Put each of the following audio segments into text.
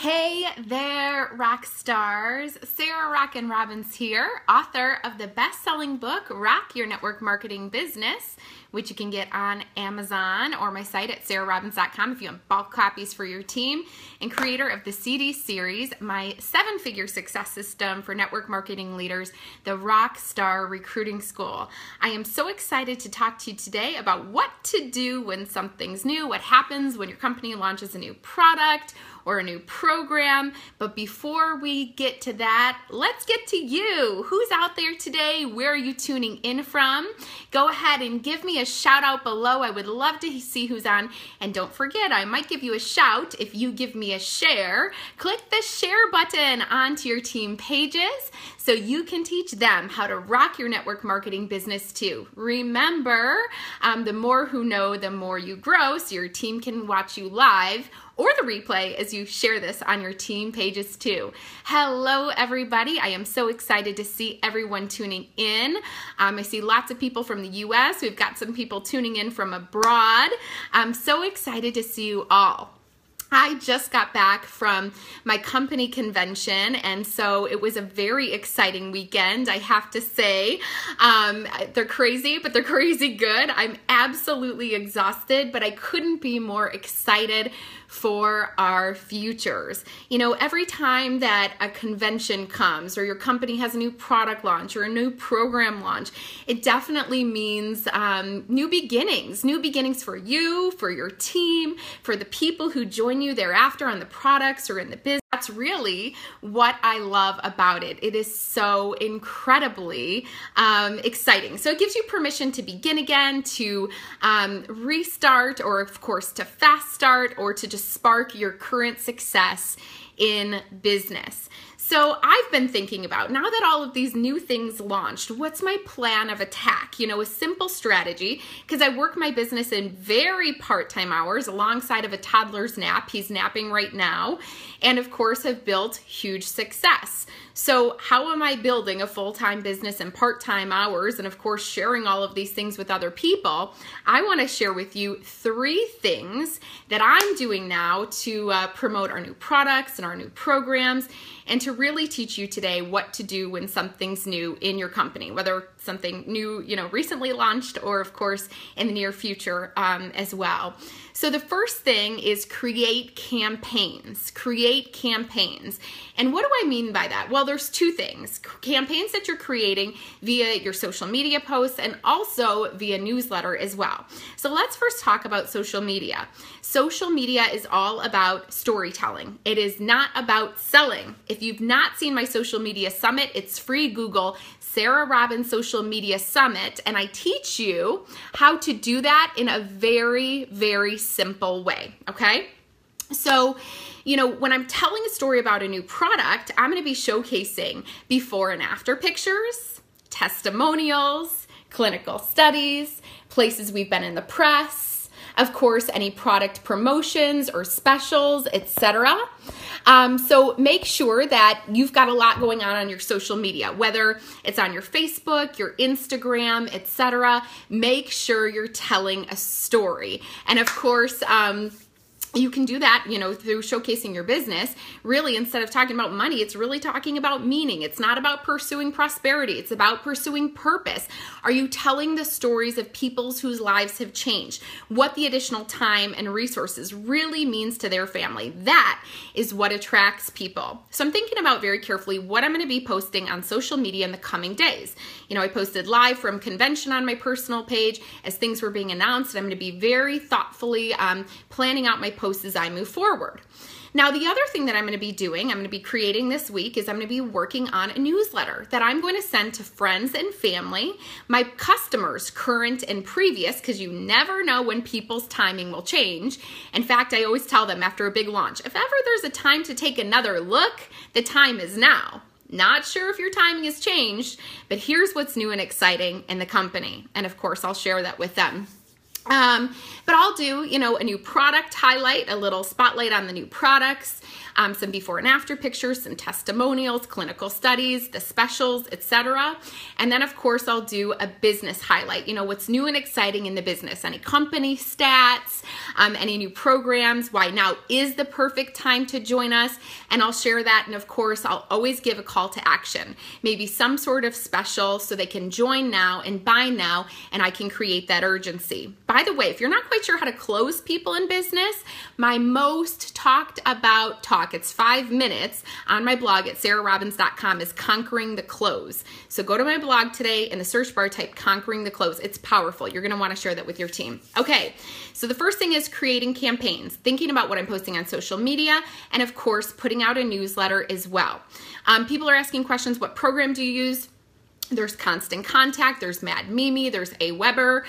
Hey there, rock stars. Sarah Rockin' Robbins here, author of the best-selling book, Rock Your Network Marketing Business, which you can get on Amazon or my site at sarahrobbins.com if you want bulk copies for your team, and creator of the CD series, my 7-figure success system for network marketing leaders, the Rockstar Recruiting School. I am so excited to talk to you today about what to do when something's new, what happens when your company launches a new product or a new program. But before we get to that, let's get to you. Who's out there today? Where are you tuning in from? Go ahead and give me a shout out below. I would love to see who's on. And don't forget, I might give you a shout if you give me a share. Click the share button onto your team pages so you can teach them how to rock your network marketing business too. Remember, the more who know, the more you grow, so your team can watch you live or the replay as you share this on your team pages too. Hello everybody, I am so excited to see everyone tuning in. I see lots of people from the US, we've got some people tuning in from abroad. I'm so excited to see you all. I just got back from my company convention, and so it was a very exciting weekend, I have to say. They're crazy, but they're crazy good. I'm absolutely exhausted, but I couldn't be more excited for our futures. You know, every time that a convention comes or your company has a new product launch or a new program launch, it definitely means new beginnings for you, for your team, for the people who join you thereafter on the products or in the business. That's really what I love about it. It is so incredibly exciting. So it gives you permission to begin again, to restart, or of course to fast start, or to just spark your current success in business. So I've been thinking about, now that all of these new things launched, what's my plan of attack? You know, a simple strategy, because I work my business in very part-time hours alongside of a toddler's nap. He's napping right now. And of course, have built huge success. So how am I building a full-time business in part-time hours, and of course sharing all of these things with other people? I want to share with you 3 things that I'm doing now to promote our new products and our new programs, and to really teach you today what to do when something's new in your company, whether something new, you know, recently launched, or of course in the near future as well. So the first thing is create campaigns. Create campaigns. And what do I mean by that? Well, there's 2 things. Campaigns that you're creating via your social media posts and also via newsletter as well. So let's first talk about social media. Social media is all about storytelling. It is not about selling. If you've not seen my social media summit, it's free. Google Sarah Robbins Social Media Summit, and I teach you how to do that in a very, very simple way, okay? So, you know, when I'm telling a story about a new product, I'm going to be showcasing before and after pictures, testimonials, clinical studies, places we've been in the press, of course, any product promotions or specials, etc. So make sure that you've got a lot going on your social media, whether it's on your Facebook, your Instagram, etc. Make sure you're telling a story. And of course, you can do that, you know, through showcasing your business. Really, instead of talking about money, it's really talking about meaning. It's not about pursuing prosperity. It's about pursuing purpose. Are you telling the stories of people whose lives have changed? What the additional time and resources really means to their family? That is what attracts people. So I'm thinking about very carefully what I'm going to be posting on social media in the coming days. You know, I posted live from convention on my personal page as things were being announced. I'm going to be very thoughtfully planning out my posts as I move forward. Now, the other thing that I'm going to be doing, I'm going to be creating this week, is I'm going to be working on a newsletter that I'm going to send to friends and family, my customers, current and previous, because you never know when people's timing will change. In fact, I always tell them after a big launch, if ever there's a time to take another look, the time is now. Not sure if your timing has changed, but here's what's new and exciting in the company. And of course, I'll share that with them. But I'll do, a new product highlight, a little spotlight on the new products, some before and after pictures, some testimonials, clinical studies, the specials, etc. And then, of course, I'll do a business highlight, what's new and exciting in the business, any company stats, any new programs, why now is the perfect time to join us, and I'll share that. And of course, I'll always give a call to action, maybe some sort of special so they can join now and buy now, and I can create that urgency. By the way, if you're not quite sure how to close people in business, my most talked about talk, it's 5 minutes on my blog at sarahrobbins.com, is Conquering the Close. So go to my blog today, in the search bar type Conquering the Close. It's powerful. You're going to want to share that with your team. Okay, so the first thing is creating campaigns, thinking about what I'm posting on social media, and of course, putting out a newsletter as well. People are asking questions, what program do you use? There's Constant Contact, there's Mad Mimi, there's Aweber.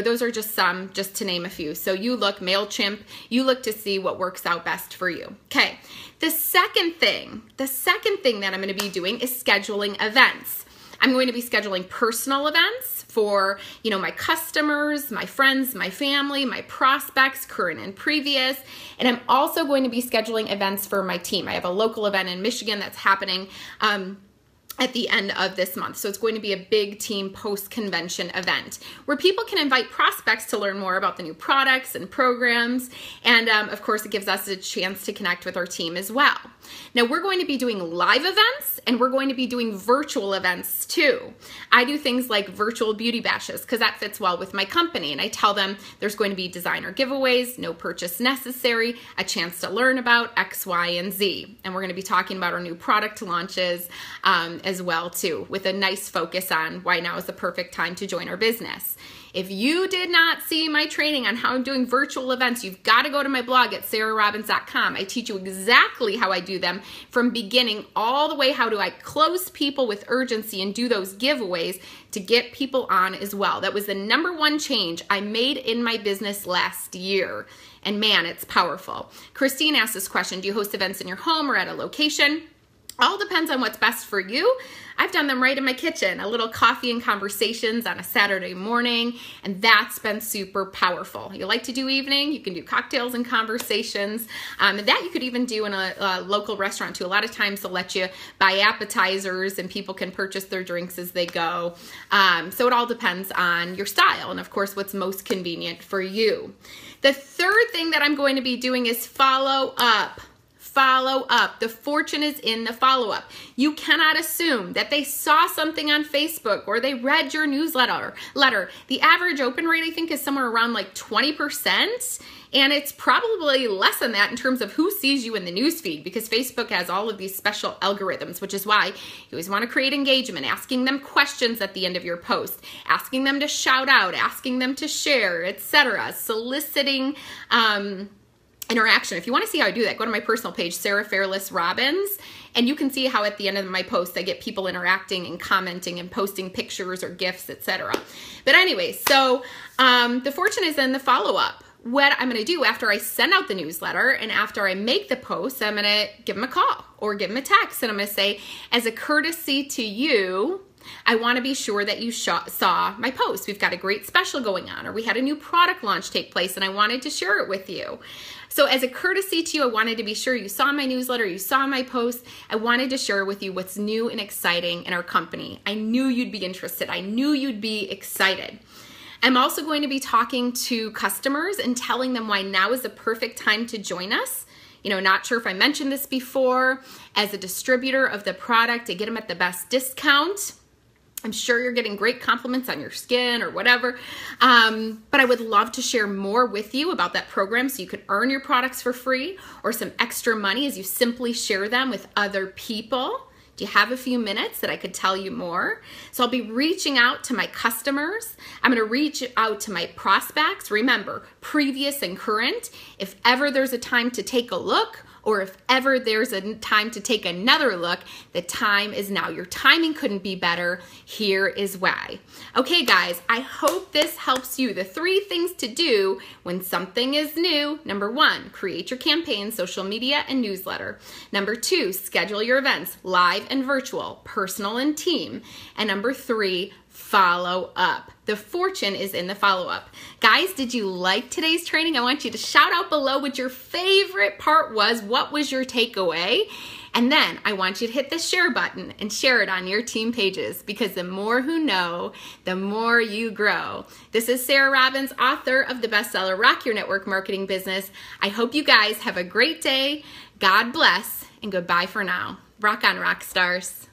Those are just some, just to name a few. So you look, MailChimp, you look to see what works out best for you. Okay, the second thing that I'm going to be doing is scheduling events. I'm going to be scheduling personal events for, my customers, my friends, my family, my prospects, current and previous. And I'm also going to be scheduling events for my team. I have a local event in Michigan that's happening at the end of this month. So it's going to be a big team post-convention event where people can invite prospects to learn more about the new products and programs. And of course, it gives us a chance to connect with our team as well. Now, we're going to be doing live events and we're going to be doing virtual events too. I do things like virtual beauty bashes because that fits well with my company. And I tell them there's going to be designer giveaways, no purchase necessary, a chance to learn about X, Y, and Z. And we're going to be talking about our new product launches as well too, with a nice focus on why now is the perfect time to join our business. If you did not see my training on how I'm doing virtual events, you've got to go to my blog at sarahrobbins.com. I teach you exactly how I do them from beginning all the way. How do I close people with urgency and do those giveaways to get people on as well? That was the #1 change I made in my business last year. And man, it's powerful. Christine asked this question, do you host events in your home or at a location? All depends on what's best for you. I've done them right in my kitchen, a little coffee and conversations on a Saturday morning, and that's been super powerful. You like to do evening, you can do cocktails and conversations, and that you could even do in a local restaurant too. A lot of times they'll let you buy appetizers and people can purchase their drinks as they go. So it all depends on your style and of course what's most convenient for you. The third thing that I'm going to be doing is follow up. Follow up. The fortune is in the follow-up. You cannot assume that they saw something on Facebook or they read your newsletter. The average open rate, I think, is somewhere around like 20%. And it's probably less than that in terms of who sees you in the newsfeed, because Facebook has all of these special algorithms, which is why you always want to create engagement, asking them questions at the end of your post, asking them to shout out, asking them to share, etc., soliciting interaction. If you want to see how I do that, go to my personal page, Sarah Fairless Robbins, and you can see how at the end of my post I get people interacting and commenting and posting pictures or GIFs, etc. But anyway, so the fortune is in the follow-up. What I'm going to do after I send out the newsletter and after I make the post, I'm going to give them a call or give them a text, and I'm going to say, as a courtesy to you, I want to be sure that you saw my post. We've got a great special going on, or we had a new product launch take place and I wanted to share it with you. So as a courtesy to you, I wanted to be sure you saw my newsletter, you saw my post. I wanted to share with you what's new and exciting in our company. I knew you'd be interested. I knew you'd be excited. I'm also going to be talking to customers and telling them why now is the perfect time to join us. Not sure if I mentioned this before, as a distributor of the product, to get them at the best discount. I'm sure you're getting great compliments on your skin or whatever, but I would love to share more with you about that program so you could earn your products for free or some extra money as you simply share them with other people. Do you have a few minutes that I could tell you more? So I'll be reaching out to my customers. I'm going to reach out to my prospects. Remember, previous and current. If ever there's a time to take a look, or if ever there's a time to take another look, the time is now. Your timing couldn't be better. Here is why. Okay, guys, I hope this helps you. The 3 things to do when something is new. #1, create your campaign, social media, and newsletter. #2, schedule your events, live and virtual, personal and team. And number 3, follow up. The fortune is in the follow-up. Guys, did you like today's training? I want you to shout out below what your favorite part was. What was your takeaway? And then I want you to hit the share button and share it on your team pages, because the more who know, the more you grow. This is Sarah Robbins, author of the bestseller, Rock Your Network Marketing Business. I hope you guys have a great day. God bless, and goodbye for now. Rock on, rock stars.